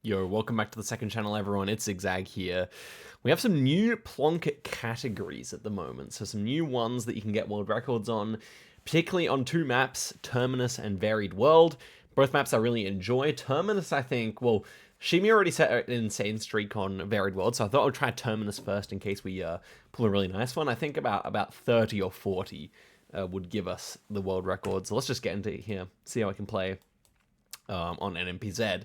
Yo, welcome back to the second channel, everyone. It's Zigzag here. We have some new Plonket categories at the moment, so some new ones that you can get world records on, particularly on two maps, Terminus and Varied World. Both maps I really enjoy. Terminus, I think, well, Shimi already set an insane streak on Varied World, so I thought I would try Terminus first in case we pull a really nice one. I think about 30 or 40 would give us the world record, so let's just get into it here, see how I can play on NMPZ.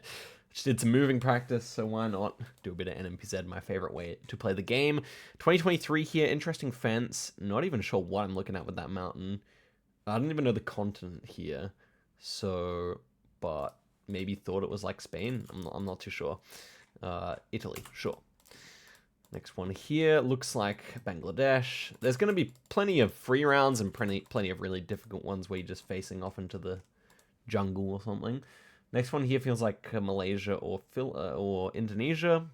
Just did some moving practice, so why not do a bit of NMPZ, my favorite way to play the game. 2023 here, interesting fence. Not even sure what I'm looking at with that mountain. I don't even know the continent here, so, but maybe thought it was like Spain. I'm not too sure. Italy, sure. Next one here looks like Bangladesh. There's going to be plenty of free rounds and plenty of really difficult ones where you're just facing off into the jungle or something. Next one here feels like Malaysia or Indonesia.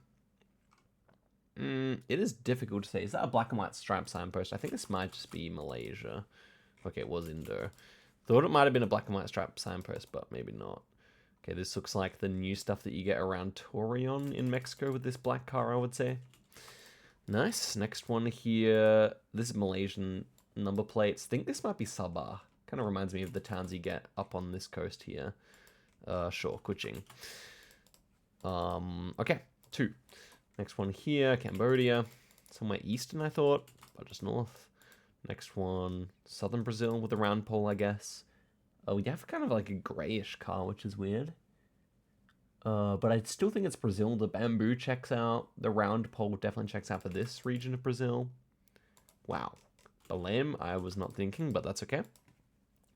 It is difficult to say. Is that a black and white striped signpost? I think this might just be Malaysia. Okay, it was Indo. Thought it might have been a black and white striped signpost, but maybe not. Okay, this looks like the new stuff that you get around Torreon in Mexico with this black car, I would say. Nice. Next one here. This is Malaysian number plates. I think this might be Sabah. Kind of reminds me of the towns you get up on this coast here. Sure, Kuching. Okay, 2. Next one here, Cambodia. Somewhere eastern, I thought, but just north. Next one, southern Brazil with a round pole, I guess. Oh, you have kind of like a grayish car, which is weird. But I still think it's Brazil. The bamboo checks out. The round pole definitely checks out for this region of Brazil. Wow. Belém, I was not thinking, but that's okay.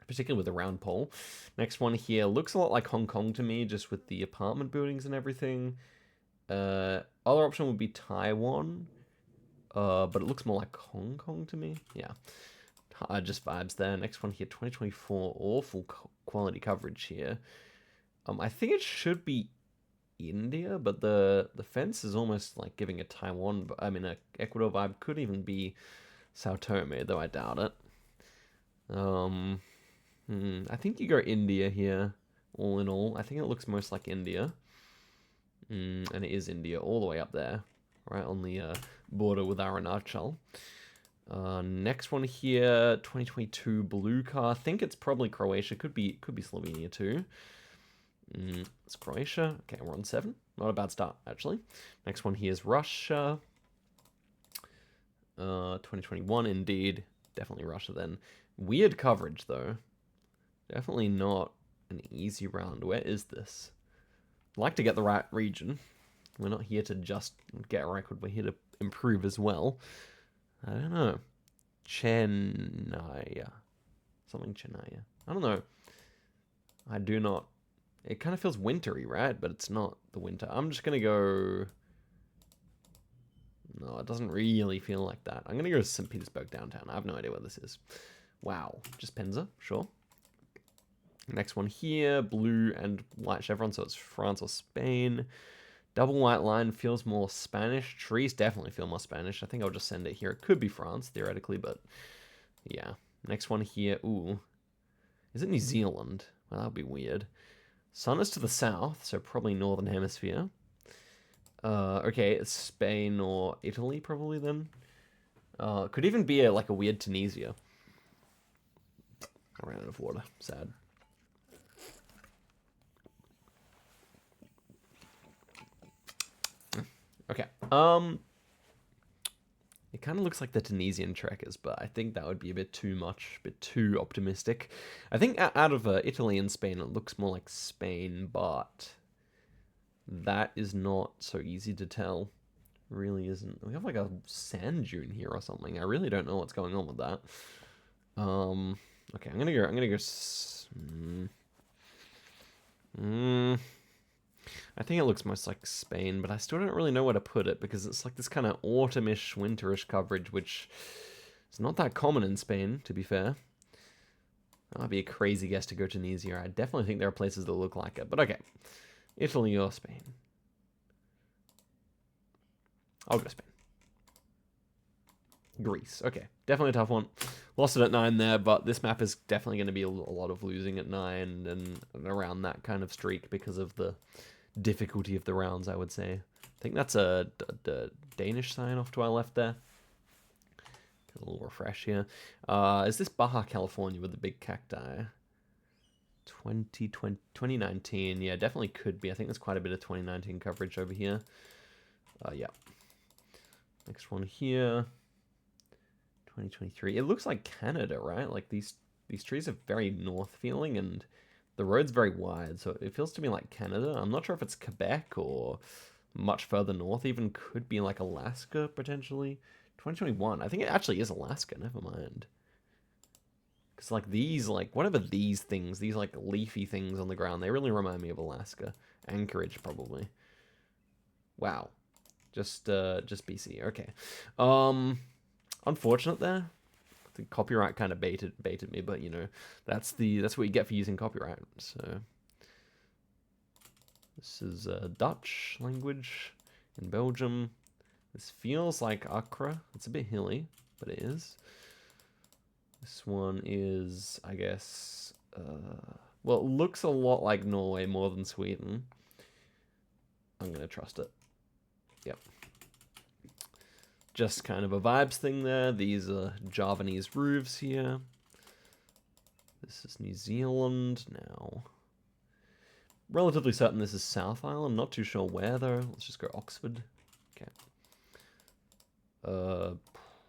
Particularly with the round pole. Next one here looks a lot like Hong Kong to me, just with the apartment buildings and everything. Other option would be Taiwan, but it looks more like Hong Kong to me. Yeah, just vibes there. Next one here, 2024, awful quality coverage here. I think it should be India, but the fence is almost like giving a Taiwan, I mean a Ecuador vibe. Could even be Sao Tome, though I doubt it. I think you go India here, all in all. I think it looks most like India. And it is India, all the way up there, right on the border with Arunachal. Next one here, 2022 blue car. I think it's probably Croatia. Could be Slovenia too. It's Croatia. Okay, we're on 7. Not a bad start, actually. Next one here is Russia. 2021, indeed. Definitely Russia then. Weird coverage, though. Definitely not an easy round. Where is this? I'd like to get the right region. We're not here to just get a record. We're here to improve as well. I don't know. Chennai. Something Chennai. I don't know. I do not. It kind of feels wintry, right? But it's not the winter. I'm just going to go... No, it doesn't really feel like that. I'm going to go to St. Petersburg downtown. I have no idea where this is. Wow. Just Penza, sure. Next one here, blue and white chevron, so it's France or Spain. Double white line feels more Spanish. Trees definitely feel more Spanish. I think I'll just send it here. It could be France, theoretically, but yeah. Next one here, ooh. Is it New Zealand? Well, that would be weird. Sun is to the south, so probably Northern Hemisphere. Okay, it's Spain or Italy, probably then. Could even be like a weird Tunisia. I ran out of water. Sad. Okay. It kind of looks like the Tunisian trekkers, but I think that would be a bit too much, a bit too optimistic. I think out of Italy and Spain, it looks more like Spain, but that is not so easy to tell. It really isn't. We have like a sand dune here or something. I really don't know what's going on with that. Okay, I'm gonna go. I think it looks most like Spain, but I still don't really know where to put it because it's like this kind of autumnish, winterish coverage, which is not that common in Spain, to be fair. That'd be a crazy guess to go to Tunisia. I definitely think there are places that look like it, but okay. Italy or Spain? I'll go Spain. Greece. Okay, definitely a tough one. Lost it at 9 there, but this map is definitely going to be a lot of losing at 9 and around that kind of streak because of the difficulty of the rounds, I would say. I think that's a Danish sign off to our left there. Get a little refresh here. Is this Baja California with the big cacti? 2019, yeah, definitely could be. I think there's quite a bit of 2019 coverage over here. Yeah. Next one here. 2023. It looks like Canada, right? Like these trees are very north feeling and the road's very wide, so it feels to me like Canada. I'm not sure if it's Quebec or much further north, even could be like Alaska potentially. 2021. I think it actually is Alaska, never mind. Because like these, like whatever these things, these like leafy things on the ground, they really remind me of Alaska. Anchorage probably. Wow. Just BC. Okay. Unfortunate there. The copyright kind of baited me, but you know, that's what you get for using copyright. So this is Dutch language in Belgium. This feels like Accra. It's a bit hilly, but it is. This one is, I guess, well, it looks a lot like Norway more than Sweden. I'm gonna trust it. Yep. Just kind of a vibes thing there. These are Javanese roofs here. This is New Zealand now. Relatively certain this is South Island. Not too sure where though. Let's just go Oxford. Okay.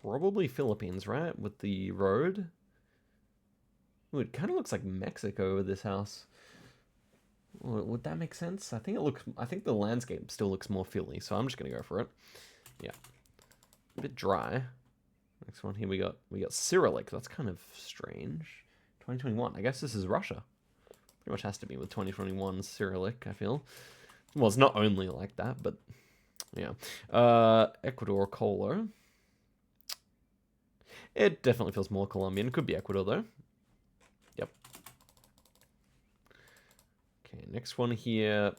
Probably Philippines, right? With the road. Ooh, it kind of looks like Mexico with this house. Would that make sense? I think the landscape still looks more Philly, so I'm just gonna go for it. Yeah. A bit dry. Next one here we got Cyrillic. That's kind of strange. 2021. I guess this is Russia. Pretty much has to be with 2021 Cyrillic, I feel. Well, it's not only like that, but yeah. Ecuador Colo. It definitely feels more Colombian. Could be Ecuador though. Yep. Okay, next one here.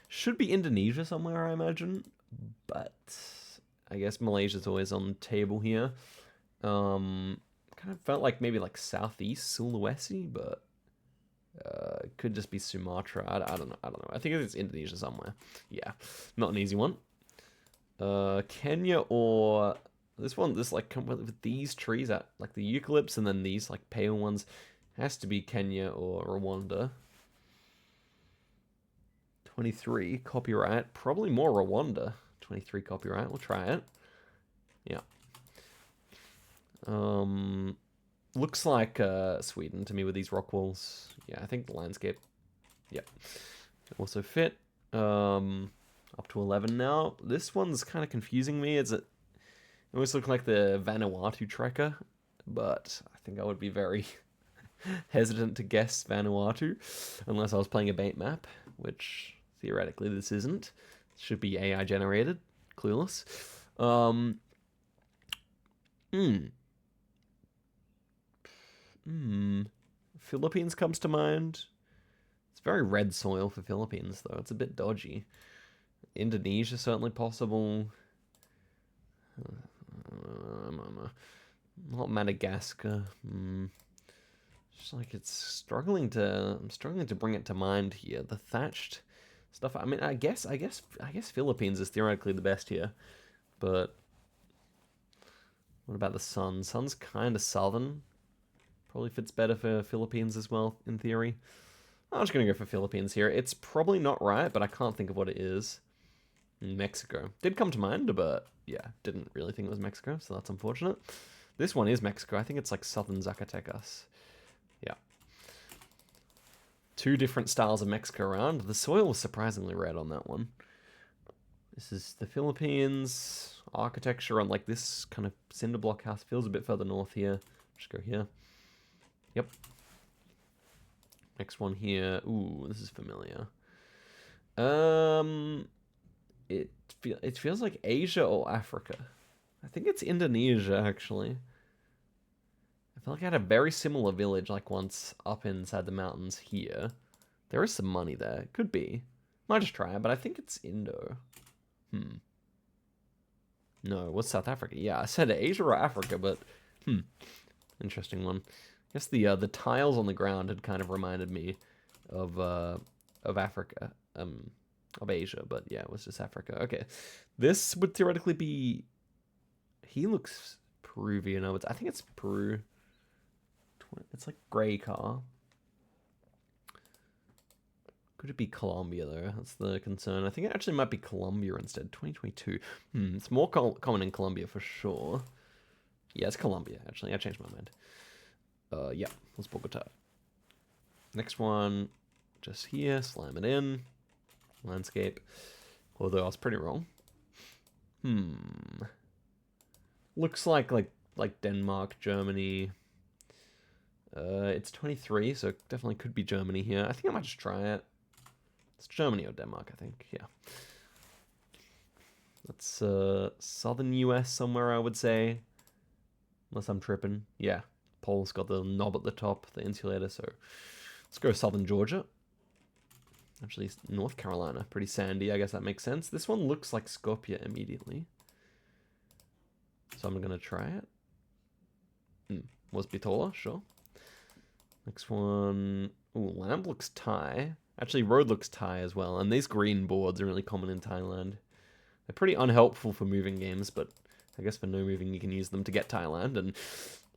Should be Indonesia somewhere, I imagine. But I guess Malaysia's always on the table here. Kind of felt like maybe like southeast Sulawesi, but it could just be Sumatra. I don't know. I think it's Indonesia somewhere. Yeah, not an easy one. Kenya or this one. This like come with these trees at like the eucalypts and then these like pale ones. Has to be Kenya or Rwanda. 23 copyright. Probably more Rwanda. 23 copyright. We'll try it. Yeah. Looks like Sweden to me with these rock walls. Yeah, I think the landscape. Yep. Also fit. Up to 11 now. This one's kind of confusing me. It almost looks like the Vanuatu tracker, but I think I would be very hesitant to guess Vanuatu unless I was playing a bait map, which theoretically this isn't. It should be AI generated. Clueless. Philippines comes to mind. It's very red soil for Philippines, though. It's a bit dodgy. Indonesia, certainly possible. Not Madagascar. Just like I'm struggling to bring it to mind here. The thatched stuff. I mean, I guess Philippines is theoretically the best here, but what about the sun? Sun's kind of southern. Probably fits better for Philippines as well, in theory. I'm just gonna go for Philippines here. It's probably not right, but I can't think of what it is. Mexico. Did come to mind, but yeah, didn't really think it was Mexico, so that's unfortunate. This one is Mexico. I think it's like southern Zacatecas. Yeah. Two different styles of Mexico around. The soil was surprisingly red on that one. This is the Philippines. Architecture on like this kind of cinder block house feels a bit further north here. Just go here. Yep. Next one here. Ooh, this is familiar. It feels like Asia or Africa. I think it's Indonesia, actually. I feel like I had a very similar village, like once up inside the mountains here. There is some money there. Could be. Might just try it, but I think it's Indo. No, what's South Africa? Yeah, I said Asia or Africa, but interesting one. I guess the tiles on the ground had kind of reminded me of Africa. of Asia, but yeah, it was just Africa. Okay, this would theoretically be. He looks Peruvian. I think it's Peru. It's like gray car. Could it be Colombia though? That's the concern. I think it actually might be Colombia instead. 2022. It's more common in Colombia for sure. Yeah, it's Colombia actually. I changed my mind. Yeah, let's Bogota. Next one, just here. Slam it in. Landscape. Although I was pretty wrong. Looks like Denmark, Germany. It's 23, so it definitely could be Germany here. I think I might just try it. It's Germany or Denmark, I think. Yeah. That's southern US somewhere, I would say. Unless I'm tripping. Yeah. Pole's got the knob at the top, the insulator, so let's go southern Georgia. Actually, North Carolina. Pretty sandy, I guess that makes sense. This one looks like Skopje immediately. So I'm going to try it. Was Bitola, sure. Next one. Ooh, Lamp looks Thai. Actually, Road looks Thai as well. And these green boards are really common in Thailand. They're pretty unhelpful for moving games, but I guess for no moving you can use them to get Thailand. And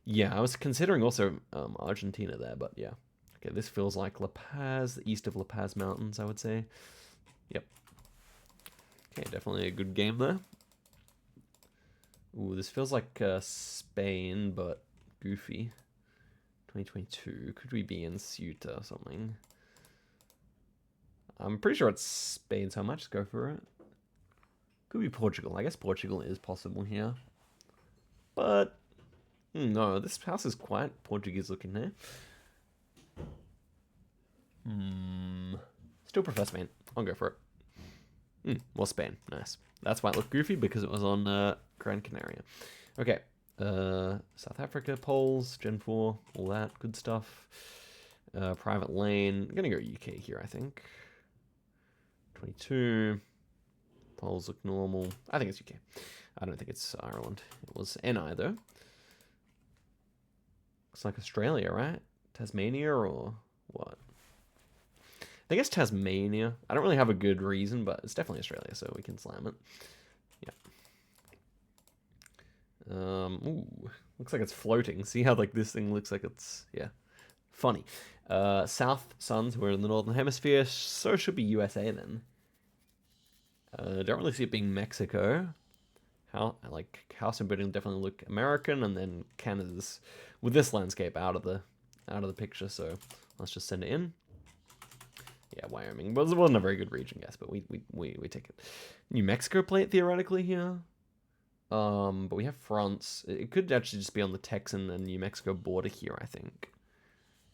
yeah, I was considering also Argentina there, but yeah. Okay, this feels like La Paz, the east of La Paz Mountains, I would say. Yep. Okay, definitely a good game there. Ooh, this feels like Spain, but goofy. 2022. Could we be in Ceuta or something? I'm pretty sure it's Spain, so I might just go for it. Could be Portugal. I guess Portugal is possible here. But, no, this house is quite Portuguese looking there. Still prefer Spain. I'll go for it. Well, Spain. Nice. That's why it looked goofy, because it was on Gran Canaria. Okay. South Africa, Poles, Gen 4, all that good stuff. Private lane. I'm going to go UK here, I think. 22. Poles look normal. I think it's UK. I don't think it's Ireland. It was NI, though. Looks like Australia, right? Tasmania or what? I think it's Tasmania. I don't really have a good reason, but it's definitely Australia, so we can slam it. Yeah. Ooh, looks like it's floating. See how like this thing looks like it's, yeah, funny. South Suns, we're in the Northern Hemisphere, so should be USA then. Don't really see it being Mexico. House and building definitely look American, and then Canada's with this landscape out of the picture. So let's just send it in. Yeah, Wyoming. Well, it wasn't a very good region, guess, but we take it. New Mexico plate theoretically here. But we have France. It could actually just be on the Texan and New Mexico border here, I think.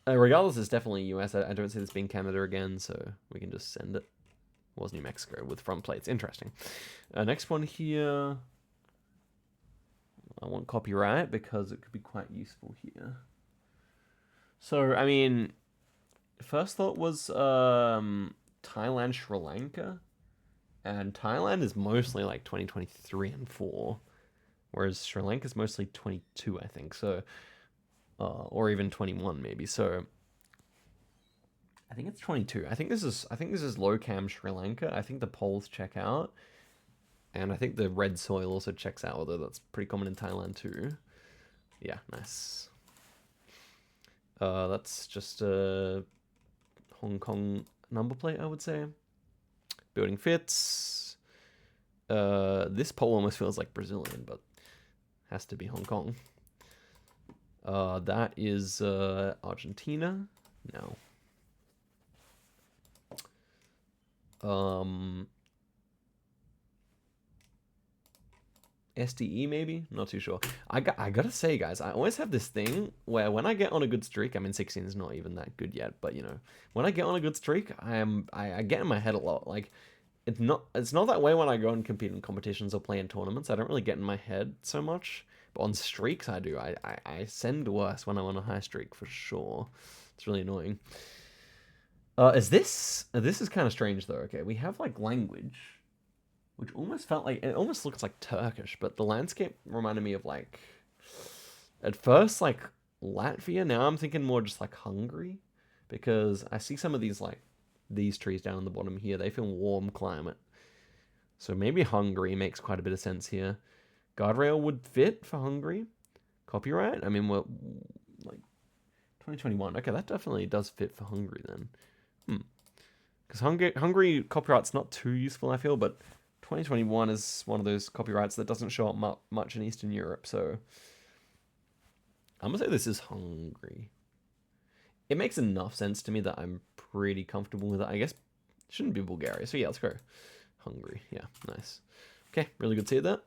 Regardless, it's definitely US. I don't see this being Canada again, so we can just send it. It was New Mexico with front plates. Interesting. Next one here. I want copyright because it could be quite useful here. So, I mean, first thought was Thailand, Sri Lanka. And Thailand is mostly like 2023 and 4. Whereas Sri Lanka is mostly 22, I think. So, or even 21 maybe. So, I think it's 22. I think this is low cam Sri Lanka. I think the poles check out. And I think the red soil also checks out, although that's pretty common in Thailand too. Yeah, nice. That's just a Hong Kong number plate, I would say. Building fits. This pole almost feels like Brazilian, but has to be Hong Kong. That is Argentina. No. SDE maybe? Not too sure. I gotta say, guys, I always have this thing where when I get on a good streak, I mean 16 is not even that good yet, but you know, when I get on a good streak, I get in my head a lot. Like it's not that way when I go and compete in competitions or play in tournaments. I don't really get in my head so much. But on streaks I do. I send worse when I'm on a high streak for sure. It's really annoying. This is kind of strange though. Okay, we have like language, which almost felt like, it almost looks like Turkish, but the landscape reminded me of like, at first like Latvia. Now I'm thinking more just like Hungary, because I see some of these like these trees down on the bottom here, they feel warm climate. So maybe Hungary makes quite a bit of sense here. Guardrail would fit for Hungary. Copyright? I mean, we're like 2021. Okay, that definitely does fit for Hungary then. Because Hungary copyright's not too useful, I feel, but 2021 is one of those copyrights that doesn't show up much in Eastern Europe, so I'm gonna say this is Hungary. It makes enough sense to me that I'm pretty comfortable with it. I guess it shouldn't be Bulgaria, so yeah, let's go Hungary. Yeah, nice. Okay, really good to see that.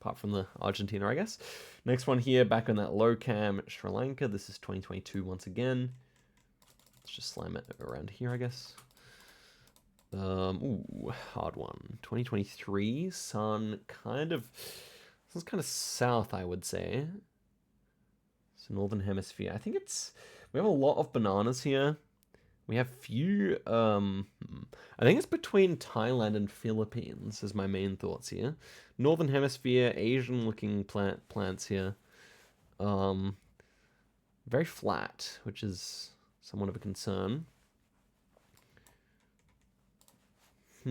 Apart from the Argentina, I guess. Next one here, back on that low cam, Sri Lanka. This is 2022 once again. Let's just slam it around here, I guess. Ooh, hard one. 2023, sun kind of... This is kind of south, I would say. So northern hemisphere. I think it's... We have a lot of bananas here. We have few... I think it's between Thailand and Philippines is my main thoughts here. Northern hemisphere, Asian-looking plants here. Very flat, which is somewhat of a concern. I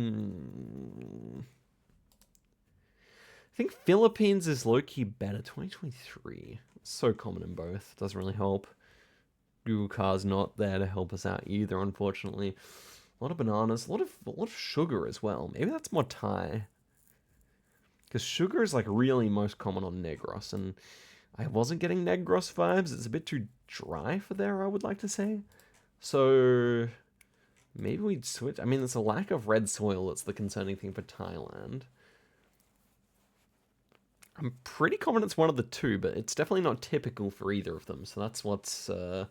think Philippines is low-key better. 2023. So common in both. Doesn't really help. Google Car's not there to help us out either, unfortunately. A lot of bananas. A lot of sugar as well. Maybe that's more Thai. Because sugar is like really most common on Negros. And I wasn't getting Negros vibes. It's a bit too dry for there, I would like to say. So... maybe we'd switch. I mean, there's a lack of red soil that's the concerning thing for Thailand. I'm pretty confident it's one of the two, but it's definitely not typical for either of them. So that's what's a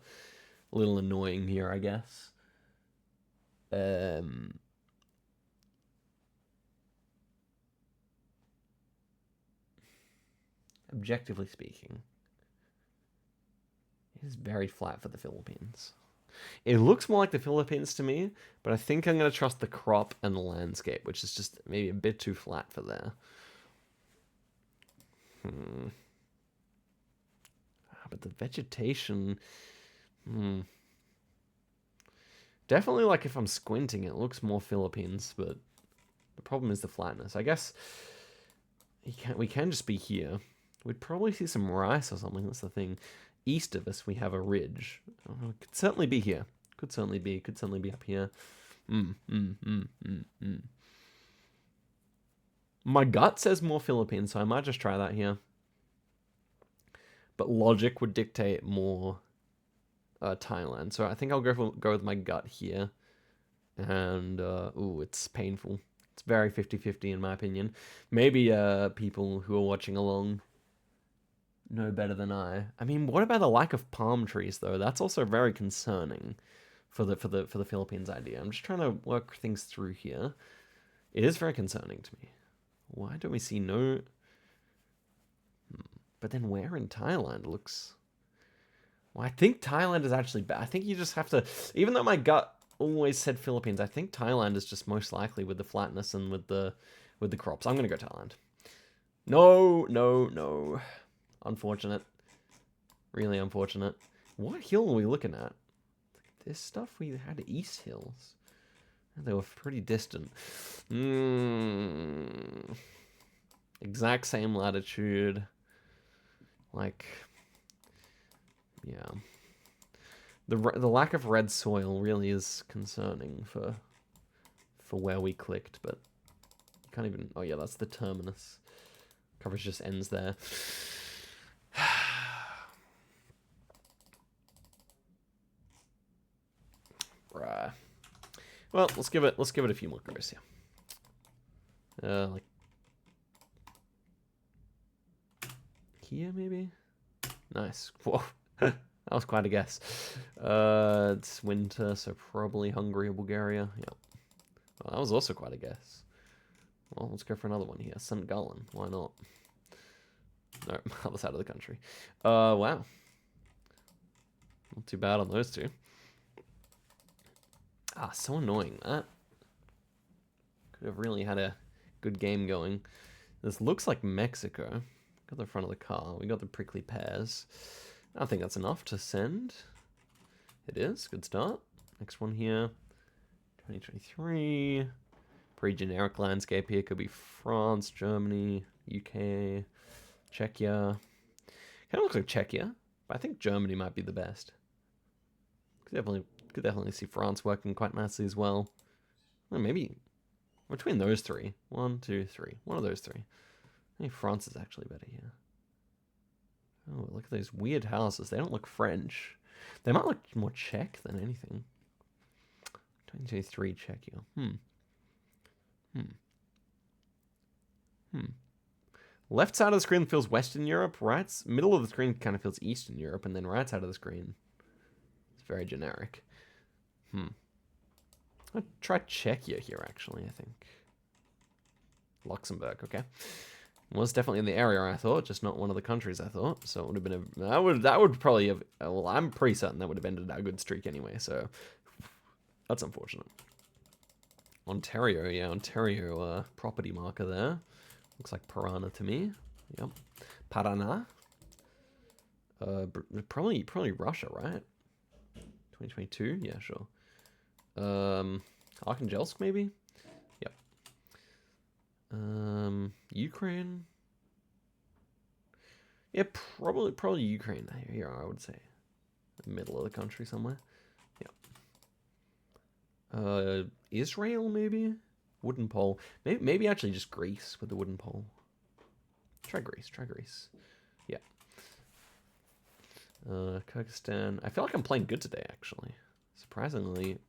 little annoying here, I guess. Objectively speaking, it is very flat for the Philippines. It looks more like the Philippines to me, but I think I'm going to trust the crop and the landscape, which is just maybe a bit too flat for there. But the vegetation... Definitely, like, if I'm squinting, it looks more Philippines, but the problem is the flatness. I guess we can just be here. We'd probably see some rice or something, that's the thing. East of us, we have a ridge. Oh, it could certainly be here. Could certainly be up here. My gut says more Philippines, so I might just try that here. But logic would dictate more Thailand. So I think I'll go with my gut here. And, ooh, it's painful. It's very 50-50 in my opinion. Maybe people who are watching along know better than I. I mean, what about the lack of palm trees though? That's also very concerning for the Philippines idea. I'm just trying to work things through here. It is very concerning to me. Why don't we see no? But then where in Thailand looks? Well, I think Thailand is actually bad. I think you just have to. Even though my gut always said Philippines, I think Thailand is just most likely with the flatness and with the crops. I'm gonna go Thailand. No. Unfortunate. Really unfortunate. What hill are we looking at? This stuff we had East Hills. They were pretty distant. Exact same latitude. Like, yeah. The lack of red soil really is concerning for where we clicked, but you can't even... Oh yeah, that's the terminus. Coverage just ends there. Bruh. Well, let's give it a few more goes here. Like here maybe? Nice. Whoa. That was quite a guess. It's winter, so probably Hungary or Bulgaria. Yep. Well, that was also quite a guess. Well, let's go for another one here. St. Gallen. Why not? No, other side of the country. Wow. Not too bad on those two. Ah, so annoying. That could have really had a good game going. This looks like Mexico. Got the front of the car. We got the prickly pears. I think that's enough to send. It is. Good start. Next one here. 2023. Pretty generic landscape here. Could be France, Germany, UK, Czechia. Kind of looks like Czechia, but I think Germany might be the best. Could definitely see France working quite nicely as well. Well, maybe between those three. 1, 2, 3. One of those three. I think France is actually better here. Oh, look at those weird houses. They don't look French. They might look more Czech than anything. 2023 Czechia. Left side of the screen feels Western Europe. Right, middle of the screen kind of feels Eastern Europe, and then right side of the screen, it's very generic. I'll try Czechia here, actually, I think. Luxembourg, okay. Was definitely in the area, I thought, just not one of the countries, I thought. So it would have been that would probably have, well, I'm pretty certain that would have ended our good streak anyway, so that's unfortunate. Ontario, yeah, Ontario property marker there. Looks like Piranha to me. Yep. Paraná. Probably Russia, right? 2022? Yeah, sure. Arkhangelsk, maybe? Yep. Ukraine? Yeah, probably Ukraine here, I would say. The middle of the country somewhere. Yep. Israel, maybe? Wooden pole. Maybe actually just Greece with the wooden pole. Try Greece. Yeah. Kyrgyzstan. I feel like I'm playing good today, actually. Surprisingly.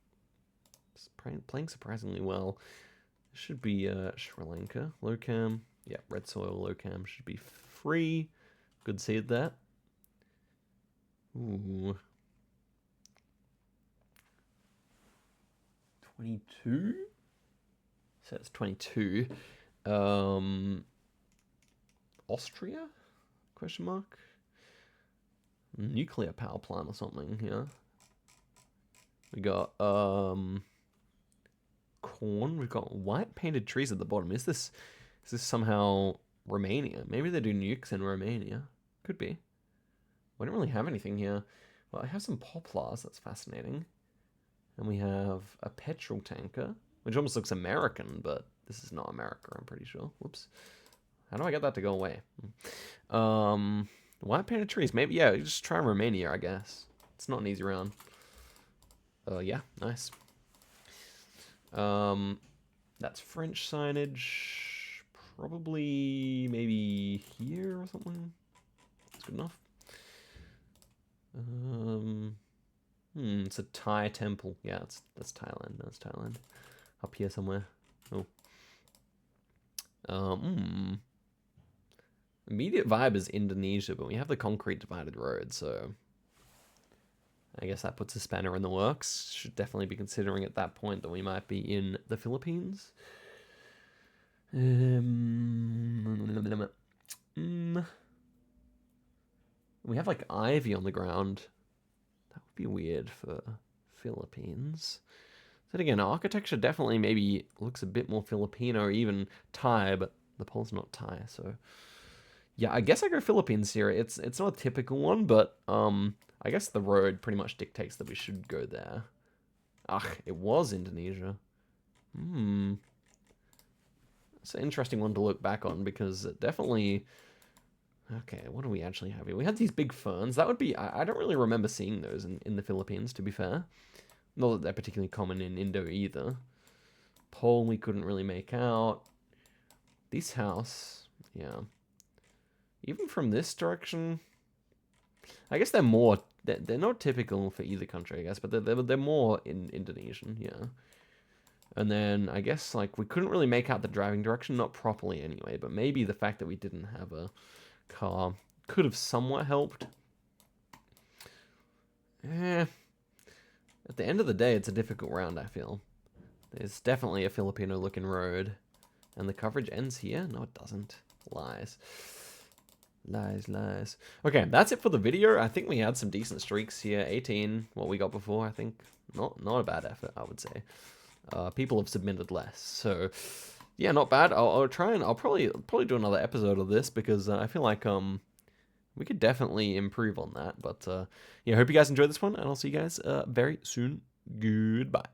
Playing surprisingly well. Should be Sri Lanka. Low cam. Yeah, red soil, low cam. Should be free. Good seed there. Ooh. 22? So it's 22. Austria? Question mark? Nuclear power plant or something, yeah. We got corn. We've got white painted trees at the bottom. Is this somehow Romania? Maybe they do nukes in Romania. Could be. We don't really have anything here. Well, I have some poplars. That's fascinating. And we have a petrol tanker, which almost looks American, but this is not America, I'm pretty sure. Whoops. How do I get that to go away? White painted trees. Maybe, yeah, just try Romania, I guess. It's not an easy round. Yeah, nice. That's French signage. Probably maybe here or something. That's good enough. It's a Thai temple. Yeah, that's Thailand. That's Thailand. Up here somewhere. Oh. Immediate vibe is Indonesia, but we have the concrete divided road, so I guess that puts a spanner in the works. Should definitely be considering at that point that we might be in the Philippines. We have like ivy on the ground. That would be weird for Philippines. Then again, architecture definitely maybe looks a bit more Filipino or even Thai, but the pole's not Thai, so yeah, I guess I go Philippines here. It's not a typical one, but I guess the road pretty much dictates that we should go there. It was Indonesia. It's an interesting one to look back on because it definitely. Okay, what do we actually have here? We had these big ferns. That would be... I don't really remember seeing those in the Philippines, to be fair. Not that they're particularly common in Indo either. Pole we couldn't really make out. This house, yeah. Even from this direction... I guess they're more... They're not typical for either country, I guess, but they're more in Indonesian, yeah. And then, I guess, like, we couldn't really make out the driving direction, not properly anyway, but maybe the fact that we didn't have a car could have somewhat helped. At the end of the day, it's a difficult round, I feel. There's definitely a Filipino-looking road. And the coverage ends here? No, it doesn't. Lies. Lies. Okay, that's it for the video. I think we had some decent streaks here. 18, what we got before, I think. Not a bad effort, I would say. People have submitted less, so... Yeah, not bad. I'll try and I'll probably do another episode of this because I feel like we could definitely improve on that. But yeah, I hope you guys enjoyed this one, and I'll see you guys very soon. Goodbye.